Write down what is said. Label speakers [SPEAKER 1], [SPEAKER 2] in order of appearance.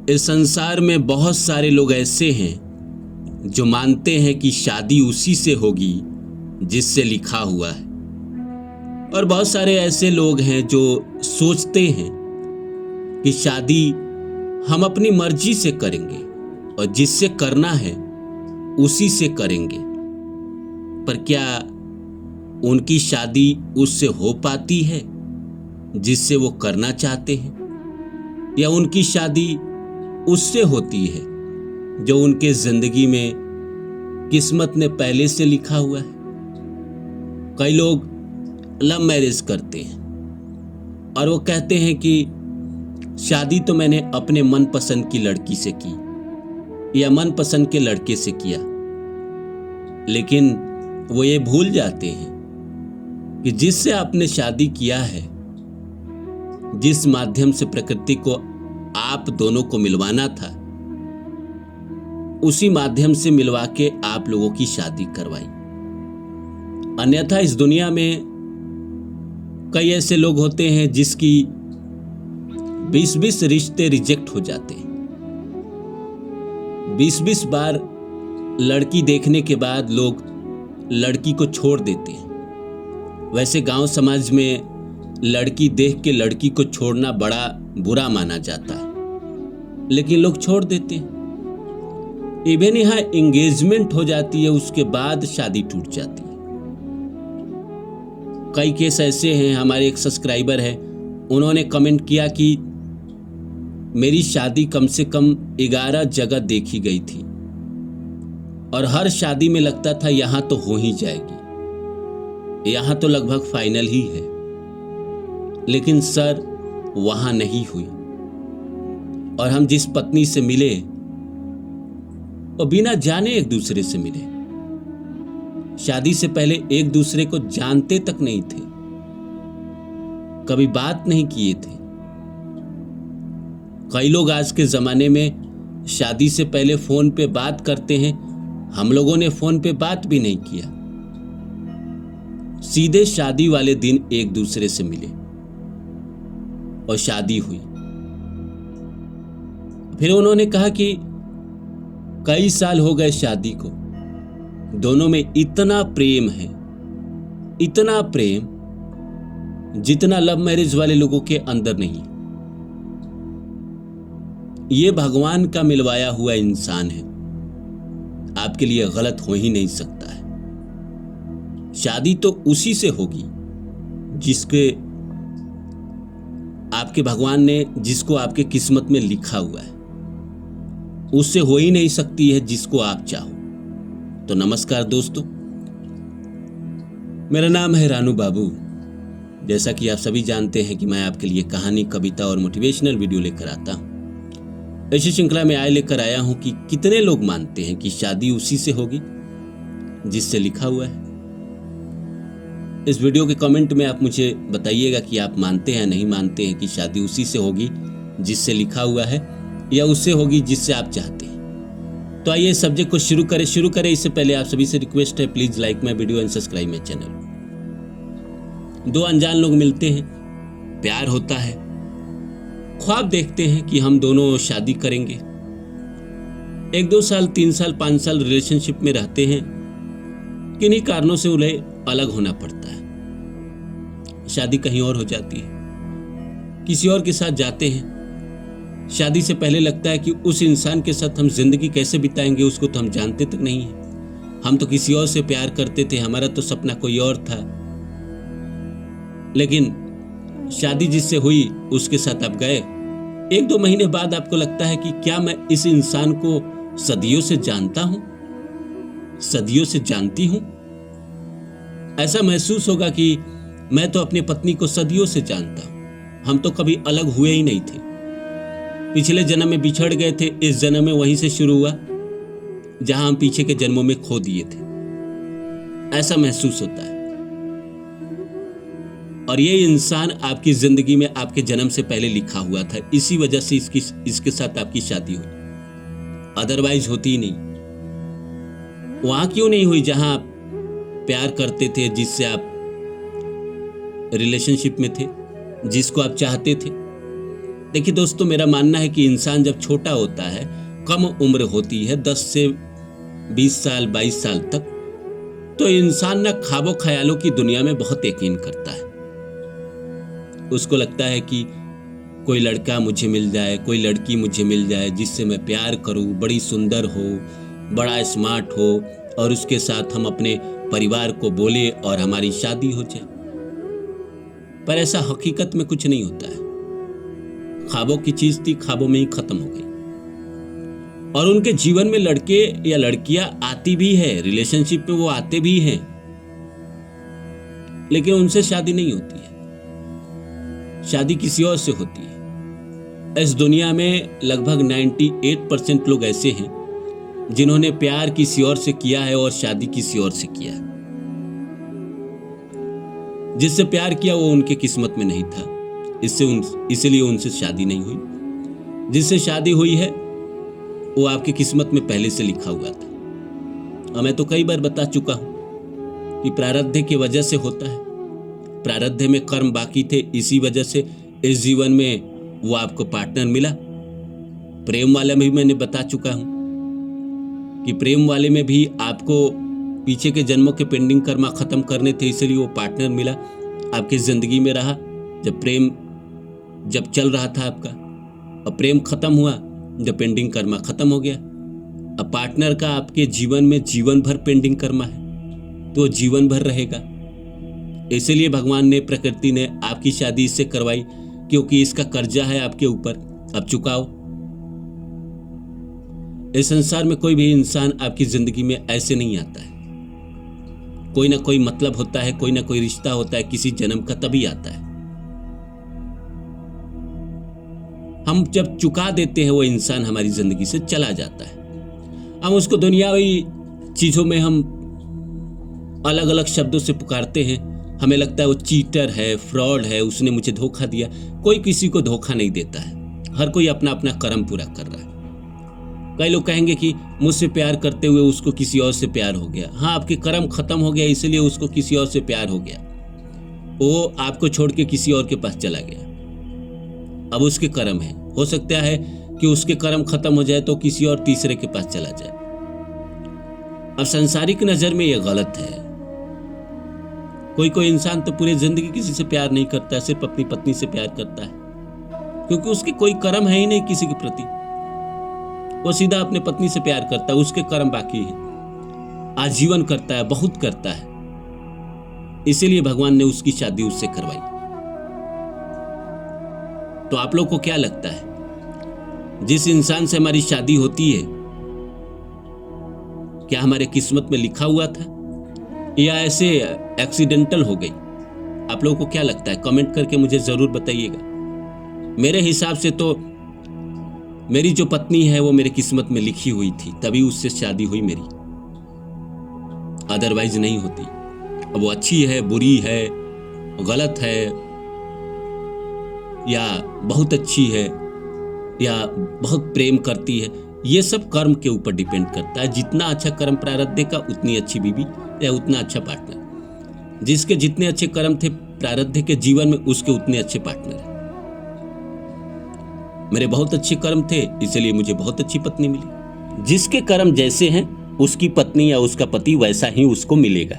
[SPEAKER 1] इस संसार में बहुत सारे लोग ऐसे हैं जो मानते हैं कि शादी उसी से होगी जिससे लिखा हुआ है, और बहुत सारे ऐसे लोग हैं जो सोचते हैं कि शादी हम अपनी मर्जी से करेंगे और जिससे करना है उसी से करेंगे। पर क्या उनकी शादी उससे हो पाती है जिससे वो करना चाहते हैं, या उनकी शादी उससे होती है जो उनके जिंदगी में किस्मत ने पहले से लिखा हुआ है? कई लोग लव मैरिज करते हैं और वो कहते हैं कि शादी तो मैंने अपने मनपसंद की लड़की से की या मनपसंद के लड़के से किया, लेकिन वो ये भूल जाते हैं कि जिससे आपने शादी किया है, जिस माध्यम से प्रकृति को आप दोनों को मिलवाना था, उसी माध्यम से मिलवा के आप लोगों की शादी करवाई। अन्यथा इस दुनिया में कई ऐसे लोग होते हैं जिसकी 20-20 रिश्ते रिजेक्ट हो जाते हैं। 20-20 बार लड़की देखने के बाद लोग लड़की को छोड़ देते हैं। वैसे गांव समाज में लड़की देख के लड़की को छोड़ना बड़ा बुरा माना जाता है, लेकिन लोग छोड़ देते हैं। इवन यहाँ एंगेजमेंट हो जाती है, उसके बाद शादी टूट जाती है। कई केस ऐसे हैं। हमारे एक सब्सक्राइबर है, उन्होंने कमेंट किया कि मेरी शादी कम से कम 11 जगह देखी गई थी और हर शादी में लगता था यहां तो हो ही जाएगी, यहां तो लगभग फाइनल ही है, लेकिन सर वहां नहीं हुई। और हम जिस पत्नी से मिले वो बिना जाने एक दूसरे से मिले, शादी से पहले एक दूसरे को जानते तक नहीं थे, कभी बात नहीं किए थे। कई लोग आज के जमाने में शादी से पहले फोन पे बात करते हैं, हम लोगों ने फोन पे बात भी नहीं किया, सीधे शादी वाले दिन एक दूसरे से मिले और शादी हुई। फिर उन्होंने कहा कि कई साल हो गए शादी को, दोनों में इतना प्रेम है, इतना प्रेम जितना लव मैरिज वाले लोगों के अंदर नहीं। ये भगवान का मिलवाया हुआ इंसान है, आपके लिए गलत हो ही नहीं सकता है। शादी तो उसी से होगी जिसके आपके भगवान ने, जिसको आपके किस्मत में लिखा हुआ है। उससे हो ही नहीं सकती है जिसको आप चाहो। तो नमस्कार दोस्तों, मेरा नाम है रानू बाबू। जैसा कि आप सभी जानते हैं कि मैं आपके लिए कहानी, कविता और मोटिवेशनल वीडियो लेकर आता हूं। इसी श्रृंखला में लेकर आया हूं कि कितने लोग मानते हैं कि शादी उसी से होगी जिससे लिखा हुआ है। इस वीडियो के कमेंट में आप मुझे बताइएगा कि आप मानते हैं नहीं मानते हैं कि शादी उसी से होगी जिससे लिखा हुआ है, या उससे होगी जिससे आप चाहते हैं। तो आइए सब्जेक्ट को शुरू करें। इससे पहले आप सभी से रिक्वेस्ट है, please like my video and subscribe my channel. दो अनजान लोग मिलते हैं, प्यार होता है, ख्वाब देखते हैं कि हम दोनों शादी करेंगे। 1-2 साल, 3 साल, 5 साल रिलेशनशिप में रहते हैं, किन्हीं कारणों से उन्हें अलग होना पड़ता है, शादी कहीं और हो जाती है, किसी और के साथ जाते हैं। शादी से पहले लगता है कि उस इंसान के साथ हम जिंदगी कैसे बिताएंगे उसको तो हम जानते तक नहीं है, हम तो किसी और से प्यार करते थे, हमारा तो सपना कोई और था। लेकिन शादी जिससे हुई उसके साथ आप गए, 1-2 महीने बाद आपको लगता है कि क्या मैं इस इंसान को सदियों से जानता हूं, सदियों से जानती हूं। ऐसा महसूस होगा कि मैं तो अपनी पत्नी को सदियों से जानता हूं, हम तो कभी अलग हुए ही नहीं थे, पिछले जन्म में बिछड़ गए थे, इस जन्म में वहीं से शुरू हुआ जहां हम पीछे के जन्मों में खो दिए थे। ऐसा महसूस होता है। और ये इंसान आपकी जिंदगी में आपके जन्म से पहले लिखा हुआ था, इसी वजह से इसके साथ आपकी शादी हुई, अदरवाइज होती ही नहीं। वहां क्यों नहीं हुई जहां आप प्यार करते थे, जिससे आप रिलेशनशिप में थे, जिसको आप चाहते थे? देखिए दोस्तों, मेरा मानना है कि इंसान जब छोटा होता है, कम उम्र होती है 10 से 20 साल 22 साल तक, तो इंसान ना ख्वाबों ख्यालों की दुनिया में बहुत यकीन करता है। उसको लगता है कि कोई लड़का मुझे मिल जाए, कोई लड़की मुझे मिल जाए जिससे मैं प्यार करूं, बड़ी सुंदर हो, बड़ा स्मार्ट हो और उसके साथ हम अपने परिवार को बोले और हमारी शादी हो जाए। पर ऐसा हकीकत में कुछ नहीं होता है। ख्वाबों की चीज थी, ख्वाबों में ही खत्म हो गई। और उनके जीवन में लड़के या लड़कियां आती भी है, रिलेशनशिप में वो आते भी हैं, लेकिन उनसे शादी नहीं होती है, शादी किसी और से होती है। इस दुनिया में लगभग 98% लोग ऐसे हैं जिन्होंने प्यार किसी और से किया है और शादी किसी और से किया है। जिससे प्यार किया वो उनके किस्मत में नहीं था, इसलिए उनसे शादी नहीं हुई। जिससे शादी हुई है वो आपकी किस्मत में पहले से लिखा हुआ था। और मैं तो कई बार बता चुका हूं कि प्रारब्ध की वजह से होता है। प्रारब्ध में कर्म बाकी थे, इसी वजह से इस जीवन में वो आपको पार्टनर मिला। प्रेम वाले में भी मैंने बता चुका हूं कि प्रेम वाले में भी आपको पीछे के जन्मों के पेंडिंग कर्मा खत्म करने थे, इसलिए वो पार्टनर मिला, आपकी जिंदगी में रहा। जब प्रेम चल रहा था आपका, और प्रेम खत्म हुआ जब पेंडिंग कर्मा खत्म हो गया। अब पार्टनर का आपके जीवन में जीवन भर पेंडिंग कर्मा है, तो जीवन भर रहेगा। इसलिए भगवान ने, प्रकृति ने आपकी शादी इससे करवाई, क्योंकि इसका कर्जा है आपके ऊपर, अब चुकाओ। इस संसार में कोई भी इंसान आपकी जिंदगी में ऐसे नहीं आता है। कोई ना कोई मतलब होता है, कोई ना कोई रिश्ता होता है, किसी जन्म का, तभी आता है। हम जब चुका देते हैं वो इंसान हमारी जिंदगी से चला जाता है। हम उसको दुनियावी चीजों में हम अलग अलग शब्दों से पुकारते हैं। हमें लगता है वो चीटर है, फ्रॉड है, उसने मुझे धोखा दिया। कोई किसी को धोखा नहीं देता है, हर कोई अपना अपना कर्म पूरा कर रहा है। कई लोग कहेंगे कि मुझसे प्यार करते हुए उसको किसी और से प्यार हो गया। हाँ, आपके कर्म खत्म हो गया, इसलिए उसको किसी और से प्यार हो गया। वो आपको छोड़ के किसी और के पास चला गया, अब उसके कर्म है। हो सकता है कि उसके कर्म खत्म हो जाए तो किसी और तीसरे के पास चला जाए। अब सांसारिक नजर में यह गलत है। कोई इंसान तो पूरी जिंदगी किसी से प्यार नहीं करता, सिर्फ अपनी पत्नी से प्यार करता है, क्योंकि उसके कोई कर्म है ही नहीं किसी के प्रति। वो सीधा अपने पत्नी से प्यार करता है, उसके कर्म बाकी है, आजीवन करता है, बहुत करता है। इसीलिए भगवान ने उसकी शादी उससे करवाई। तो आप लोग को क्या लगता है, जिस इंसान से हमारी शादी होती है, क्या हमारे किस्मत में लिखा हुआ था या ऐसे एक्सीडेंटल हो गई? आप लोगों को क्या लगता है? कमेंट करके मुझे जरूर बताइएगा। मेरे हिसाब से तो मेरी जो पत्नी है वो मेरे किस्मत में लिखी हुई थी, तभी उससे शादी हुई मेरी, अदरवाइज नहीं होती। अब वो अच्छी है, बुरी है, गलत है, या बहुत अच्छी है, या बहुत प्रेम करती है, ये सब कर्म के ऊपर डिपेंड करता है। जितना अच्छा कर्म प्रारब्ध का, उतनी अच्छी बीवी या उतना अच्छा पार्टनर। जिसके जितने अच्छे कर्म थे प्रारब्ध के जीवन में, उसके उतने अच्छे पार्टनर है। मेरे बहुत अच्छे कर्म थे, इसलिए मुझे बहुत अच्छी पत्नी मिली। जिसके कर्म जैसे हैं, उसकी पत्नी या उसका पति वैसा ही उसको मिलेगा।